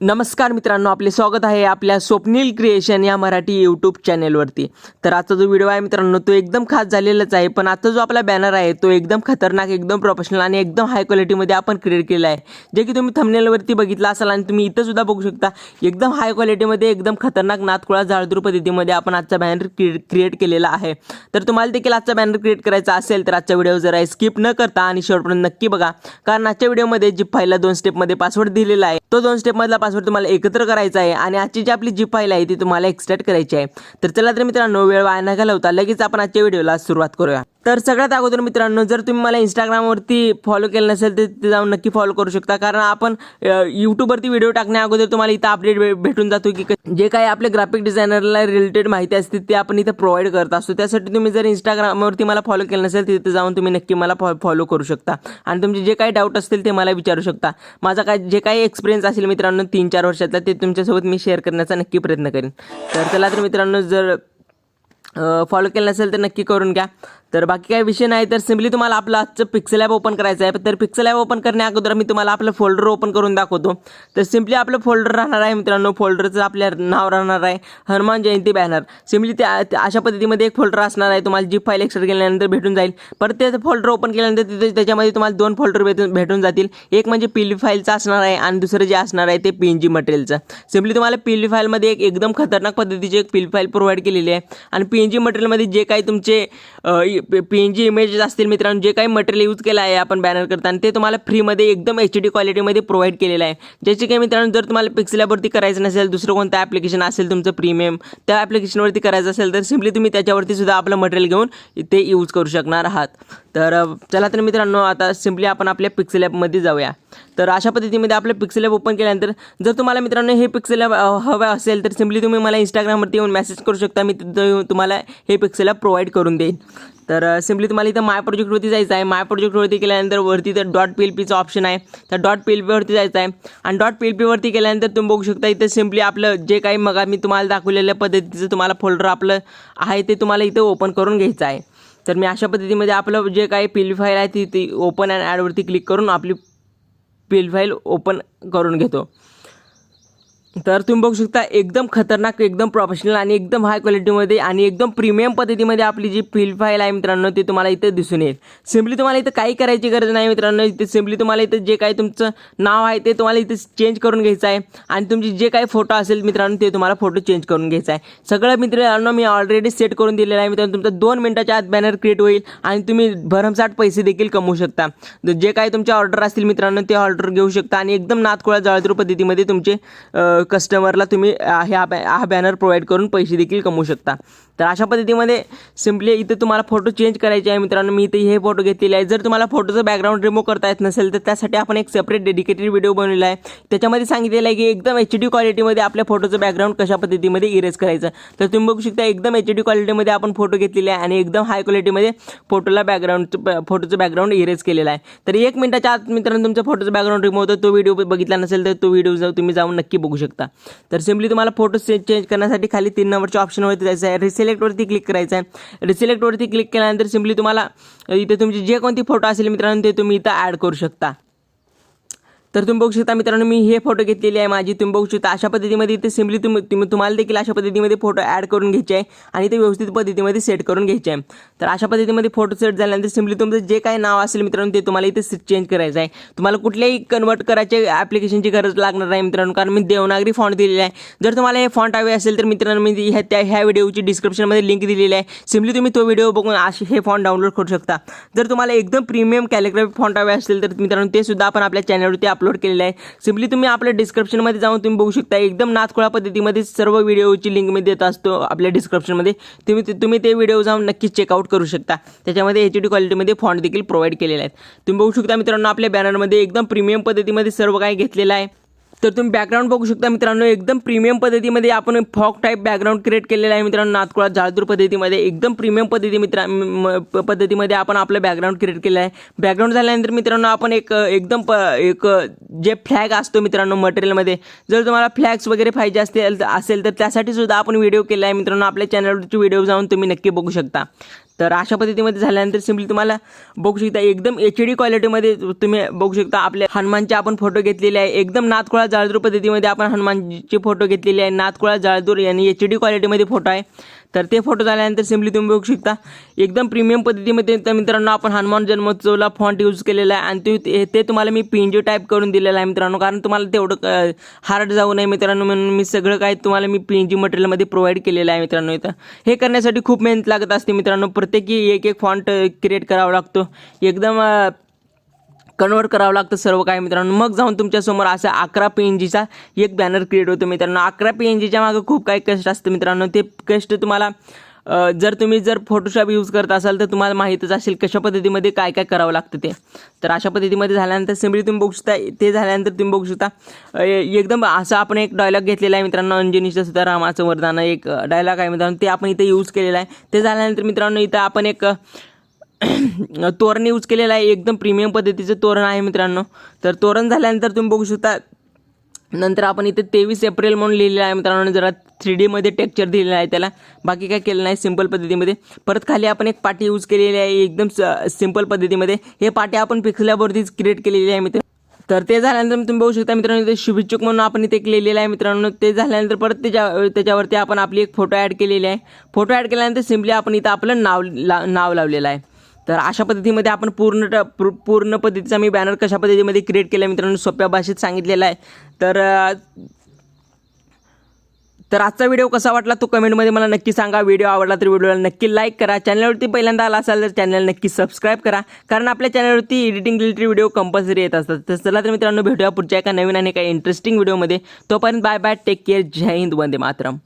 नमस्कार मित्रांनो, आपले स्वागत आहे आपल्या स्वप्नील क्रिएशन या मराठी यूट्यूब चॅनेलवरती। तर आजचा जो व्हिडिओ आहे मित्रांनो तो एकदम खास झालेलाच आहे, पण आजचा जो आपला बॅनर आहे तो एकदम खतरनाक, एकदम प्रोफेशनल आणि एकदम हाय क्वालिटीमध्ये आपण क्रिएट केला आहे, जे की तुम्ही थंबनेलवरती बघितला असाल आणि तुम्ही इथं सुद्धा बघू शकता। एकदम हाय क्वालिटीमध्ये, एकदम खतरनाक नादखुळा जाळदूर पद्धतीमध्ये आपण आजचा बॅनर क्रिएट केलेला आहे। तर तुम्हाला देखील आजचा बॅनर क्रिएट करायचा असेल तर आजचा व्हिडिओ जरा स्किप न करता आणि शेवटपर्यंत नक्की बघा, कारण आजच्या व्हिडिओमध्ये जी फाईलला 2 स्टेपमध्ये पासवर्ड दिलेला आहे तो 2 स्टेपमधला पासवर्ड तुम्हाला एकत्र करायचा आहे आणि आजची जी आपली जी फाईल आहे ती तुम्हाला एक्सट्रॅक्ट करायची आहे। तर चला तर मित्रांनो, वेळ वाया न घालवता लगेच आपण आजच्या व्हिडिओला सुरुवात करूया। तर सगळ्यात अगोदर मित्रांनो, जर तुम्ही मला इंस्टाग्रामवरती फॉलो केलं नसेल तर तिथे जाऊन नक्की फॉलो करू शकता, कारण आपण यूट्यूबवरती व्हिडिओ टाकण्या अगोदर तुम्हाला इथं अपडेट भेटून जातो की जे काही आपले ग्राफिक डिझायनरला रिलेटेड माहिती असते ते आपण इथं प्रोव्हाइड करत असतो। त्यासाठी तुम्ही जर इंस्टाग्रामवरती मला फॉलो केलं नसेल तिथे जाऊन तुम्ही नक्की मला फॉलो करू शकता आणि तुमचे जे काही डाऊट असतील ते मला विचारू शकता। माझा काय जे काही एक्सपिरियन्स असेल मित्रांनो 3-4 वर्षातला ते तुमच्यासोबत मी शेअर करण्याचा नक्की प्रयत्न करेन। तर चला तर मित्रांनो, जर फॉलो केलं नसेल तर नक्की करून घ्या। तर बाकी काही विषय नाही, तर सिम्पली तुम्हाला आपलं आजचं पिक्सेल ॲप ओपन करायचं आहे। तर पिक्सेल ॲप ओपन करण्या अगोदर मी तुम्हाला आपलं फोल्डर ओपन करून दाखवतो। तर सिम्पली आपलं फोल्डर राहणार आहे मित्रांनो, फोल्डरचं आपल्या नाव राहणार आहे हनुमान जयंती बॅनर। सिम्पली अशा पद्धतीमध्ये एक फोल्डर असणार आहे, तुम्हाला जी फाईल एक्सट्रॅक्ट केल्यानंतर भेटून जाईल। परत ते फोल्डर ओपन केल्यानंतर त्याच्यामध्ये तुम्हाला 2 फोल्डर भेटून जातील, एक म्हणजे पीएलजी फाईलचं असणार आहे आणि दुसरं जे असणार आहे ते पीएनजी मटेरियलचं। सिम्पली तुम्हाला पीएलजी फाईलमध्ये एक एकदम खतरनाक पद्धतीची एक पीएलजी फाईल प्रोव्हाइड केलेली आहे आणि पीएनजी मटेरियलमध्ये जे काही तुमचे पीएनजी इमेजेस असतील मित्रांनो, जे काही मटेरियल यूज केलं आहे आपण बॅनर करताना ते तुम्हाला फ्रीमध्ये एकदम HD क्वालिटीमध्ये प्रोव्हाइड केलेलं आहे। ज्याचे काही मित्रांनो, जर तुम्हाला पिक्सेल ॲपवरती करायचं नसेल, दुसरं कोणतं ॲप्लिकेशन असेल तुमचं प्रीमियम, त्या ॲप्लिकेशनवरती करायचं असेल तर सिम्पली तुम्ही त्याच्यावरती सुद्धा आपलं मटेरियल घेऊन ते यूज करू शकणार आहात। तर चला तर मित्रांनो, आता सिम्पली आपण आपल्या पिक्सेल ॲपमध्ये जाऊया। तर अशा पद्धतीमध्ये आपलं पिक्सेल ॲप ओपन केल्यानंतर जर तुम्हाला मित्रांनो हे पिक्सेल ॲप हवं असेल तर सिम्पली तुम्ही मला इंस्टाग्रामवरती येऊन मेसेज करू शकता, मी तुम्हाला हे पिक्सेल ॲप प्रोव्हाइड करून देईन। तर सिम्पली तुम्हाला इथं माय प्रोजेक्टवरती जायचं आहे। माय प्रोजेक्टवरती केल्यानंतर वरती तर .plt ऑप्शन आहे, तर .plt वरती जायचं आहे आणि .plt वरती केल्यानंतर तुम्ही बघू शकता इथं सिम्पली आपलं जे काही मग मी तुम्हाला दाखवलेल्या पद्धतीचं तुम्हाला फोल्डर आपलं आहे ते तुम्हाला इथं ओपन करून घ्यायचं आहे। तर मी अशा पद्धतीमध्ये आपलं जे काही पीएलजी फाईल आहे ती ओपन अँड ॲडवरती क्लिक करून आपली पीएलजी फाईल ओपन करून घेतो। तर तुम्ही बघू शकता एकदम खतरनाक, एकदम प्रोफेशनल आणि एकदम हाय क्वालिटीमध्ये आणि एकदम प्रीमियम पद्धतीमध्ये आपली जी पीएलजी फाईल आहे मित्रांनो ते तुम्हाला इथे दिसून येईल। सिम्पली तुम्हाला इथं काही करायची गरज नाही मित्रांनो, इथे सिम्पली तुम्हाला इथं जे काही तुमचं नाव आहे ते तुम्हाला इथे चेंज करून घ्यायचं आहे आणि तुमचे जे काही फोटो असेल मित्रांनो ते तुम्हाला फोटो चेंज करून घ्यायचा आहे। सगळं मित्रांनो मी ऑलरेडी सेट करून दिलेलं आहे मित्रांनो, तुमचा 2 मिनिटाच्या आत बॅनर क्रिएट होईल आणि तुम्ही भरमसाठ पैसे देखील कमवू शकता। जे काही तुमचे ऑर्डर असतील मित्रांनो ते ऑर्डर घेऊ शकता आणि एकदम नादखुळा जाळदूर पद्धतीमध्ये तुमचे कस्टमरला तुम्ही हा बॅनर प्रोव्हाइड करून पैसे देखील कमवू शकता। तर अशा पद्धतीमध्ये सिम्पली इथे तुम्हाला फोटो चेंज करायचे आहे मित्रांनो, मी इथे हे फोटो घेतलेले आहे। जर तुम्हाला फोटोचं बॅकग्राऊंड रिमूव्ह करता येत नसेल तर त्यासाठी आपण एक सेपरेट डेडिकेटेड व्हिडिओ बनवलेला आहे, त्याच्यामध्ये सांगितलेलं आहे की एकदम HD क्वालिटीमध्ये आपल्या फोटोचं बॅकग्राऊंड कशा पद्धतीमध्ये इरेज करायचं। तर तुम्ही बघू शकता एकदम HD क्वालिटीमध्ये आपण फोटो घेतलेले आहे आणि एकदम हाय क्वालिटीमध्ये फोटोचं बॅकग्राऊंड इरेज केलेलं आहे। तर 1 मिनिटाच्या आत मित्रांनो तुमचं फोटोचं बॅकग्राऊंड रिमूव्ह होतं। तो व्हिडिओ बघितला नसेल तर तो व्हिडिओ तुम्ही जाऊन नक्की बघू शकता। तर सिम्पली तुम्हाला फोटो चेंज करण्यासाठी खाली 3 नंबरच्या ऑप्शनवरती जायचं आहे, रिसिलेक्टवरती क्लिक करायचं आहे। रिसिलेक्टवरती क्लिक केल्यानंतर सिम्पली तुम्हाला इथे तुमचे जे कोणते फोटो असेल मित्रांनो ते तुम्ही इथं ॲड करू शकता। तर तुम्ही बघू शकता मित्रांनो मी हे फोटो घेतलेली आहे माझी, तुम्ही बघू शकता अशा पद्धतीमध्ये इथे सिम्पली तुम्हाला देखील अशा पद्धतीमध्ये फोटो ॲड करून घ्यायचे आहे आणि ते व्यवस्थित पद्धतीमध्ये सेट करून घ्यायचे आहे। तर अशा पद्धतीमध्ये फोटो सेट झाल्यानंतर सिम्पली तुमचं जे काही नाव असेल मित्रांनो ते तुम्हाला इथे चेंज करायचं आहे। तुम्हाला कुठल्याही कन्वर्ट करायचे ॲप्लिकेशनची गरज लागणार नाही मित्रांनो, कारण मी देवनागरी फॉन्ट दिलेला आहे। जर तुम्हाला हे फॉन्ट हवे असेल तर मित्रांनो मी ह्या व्हिडिओची डिस्क्रिप्शनमध्ये लिंक दिलेली आहे, सिम्पली तुम्ही तो व्हिडिओ बघून हे फॉन्ट डाउनलोड करू शकता। जर तुम्हाला एकदम प्रीमियम कॅलिग्राफी फॉन्ट हवे असेल तर मित्रांनो ते सुद्धा आपण आपल्या चॅनलवरती अपलोड केलेलं आहे। सिम्पली तुम्ही आपल्या डिस्क्रिप्शनमध्ये जाऊन तुम्ही बघू शकता एकदम नादखुळा पद्धतीमध्ये सर्व व्हिडिओची लिंक मी देत असतो आपल्या डिस्क्रिप्शनमध्ये, तुम्ही ते व्हिडिओ जाऊन नक्की चेकआउट करू शकता। त्याच्यामध्ये HD क्वालिटीमध्ये फॉन्ट देखील प्रोव्हाइड केलेले आहेत। तुम्ही बघू शकता मित्रांनो आपल्या बॅनरमध्ये एकदम प्रीमियम पद्धतीमध्ये सर्व काही घेतलेलं आहे। तर तुम्ही बॅकग्राऊंड बघू शकता मित्रांनो एकदम प्रीमियम पद्धतीमध्ये आपण फॉग टाईप बॅकग्राऊंड क्रिएट केलेलं आहे मित्रांनो, नादखुळा जाळदूर पद्धतीमध्ये एकदम प्रीमियम पद्धतीमध्ये आपण आपलं बॅकग्राऊंड क्रिएट केलं आहे। बॅकग्राऊंड झाल्यानंतर मित्रांनो आपण एक जे फ्लॅग असतो मित्रांनो मटेरियलमध्ये, जर तुम्हाला फ्लॅग्स वगैरे पाहिजे असेल तर त्यासाठी सुद्धा आपण व्हिडिओ केला आहे मित्रांनो, आपल्या चॅनलवरची व्हिडिओ जाऊन तुम्ही नक्की बघू शकता। तर अशा पद्धतीमध्ये झाल्यानंतर सिम्पली तुम्हाला बघू शकता एकदम HD क्वालिटीमध्ये तुम्ही बघू शकता आपल्या हनुमानचे आपण फोटो घेतलेले आहे. एकदम नाथखोळा जाळदूर पद्धतीमध्ये आपण हनुमानचे फोटो घेतलेले आहे. नाथखोळा जाळदूर आणि HD क्वालिटीमध्ये फोटो आहे. तर ते फोटो झाल्यानंतर सिम्पली तुम्ही बघू शकता एकदम प्रीमियम पद्धतीमध्ये. तर मित्रांनो आपण हनुमान जन्मोत्सवला फॉन्ट यूज केलेला आहे आणि ते तुम्हाला मी PNG टाईप करून दिलेलं आहे मित्रांनो, कारण तुम्हाला तेवढं हार्ड जाऊ नये मित्रांनो, म्हणून मी सगळं काही तुम्हाला मी PNG मटेरियलमध्ये प्रोव्हाइड केलेलं आहे मित्रांनो. इथं हे करण्यासाठी खूप मेहनत लागत असते मित्रांनो. प्रत्येकी एक फॉन्ट क्रिएट करावा लागतो, एकदम कन्वर्ट करावं लागतं सर्व काही मित्रांनो. मग जाऊन तुमच्यासमोर असा 11 PNGचा एक बॅनर क्रिएट होतो मित्रांनो. 11 PNGच्या मागं खूप काही कष्ट असतं मित्रांनो. ते कष्ट तुम्हाला जर तुम्ही फोटोशॉप यूज करत असाल तर तुम्हाला माहीतच असेल कशा पद्धतीमध्ये काय काय करावं लागतं ते. तर अशा पद्धतीमध्ये झाल्यानंतर सिम्पली तुम्ही बघू शकता, ते झाल्यानंतर तुम्ही बघू शकता एकदम असं आपण एक डायलॉग घेतलेला आहे मित्रांनो. अंजनीचं सुद्धा रामाचं वरदान एक डायलॉग आहे मित्रांनो, ते आपण इथे यूज केलेला आहे. ते झाल्यानंतर मित्रांनो इथं आपण एक तोरण यूज केलेलं आहे. एकदम प्रीमियम पद्धतीचं तोरण आहे मित्रांनो. तर तोरण झाल्यानंतर तुम्ही बघू शकता नंतर आपण इथे 23 एप्रिल म्हणून लिहिलेलं आहे मित्रांनो. जरा 3D मध्ये टेक्स्चर दिलेलं आहे त्याला, बाकी काय केलं नाही, सिंपल पद्धतीमध्ये. परत खाली आपण एक पाटी यूज केलेली आहे एकदम सिंपल पद्धतीमध्ये. हे पाटी आपण पिक्सलावरतीच क्रिएट केलेली आहे मित्र. तर ते झाल्यानंतर तुम्ही बघू शकता मित्रांनो इथे शुभेच्छुक म्हणून आपण इथे लिहिलेलं आहे मित्रांनो. ते झाल्यानंतर परत त्याच्यावरती आपण आपली एक फोटो ॲड केलेली आहे. फोटो ॲड केल्यानंतर सिम्पली आपण इथं आपलं नाव लावलेलं आहे. तर अशा पद्धतीमध्ये आपण पूर्ण पद्धतीचा मी बॅनर कशा पद्धतीमध्ये क्रिएट केला मित्रांनो सोप्या भाषेत सांगितलेला आहे. तर आजचा व्हिडिओ कसा वाटला तो कमेंटमध्ये मला नक्की सांगा. व्हिडिओ आवडला तर व्हिडिओला नक्की लाईक करा. चॅनलवरती पहिल्यांदा आला असाल तर चॅनल नक्की सबस्क्राईब करा, कारण आपल्या चॅनलवरती एडिटिंग रिलेटेड व्हिडिओ कंपल्सरी येत असतात. तर चला तर मित्रांनो भेटूया पुढच्या एका नवीन आणि काही इंटरेस्टिंग व्हिडिओमध्ये. तोपर्यंत बाय बाय, टेक केअर, जय हिंद, वंदे मातरम.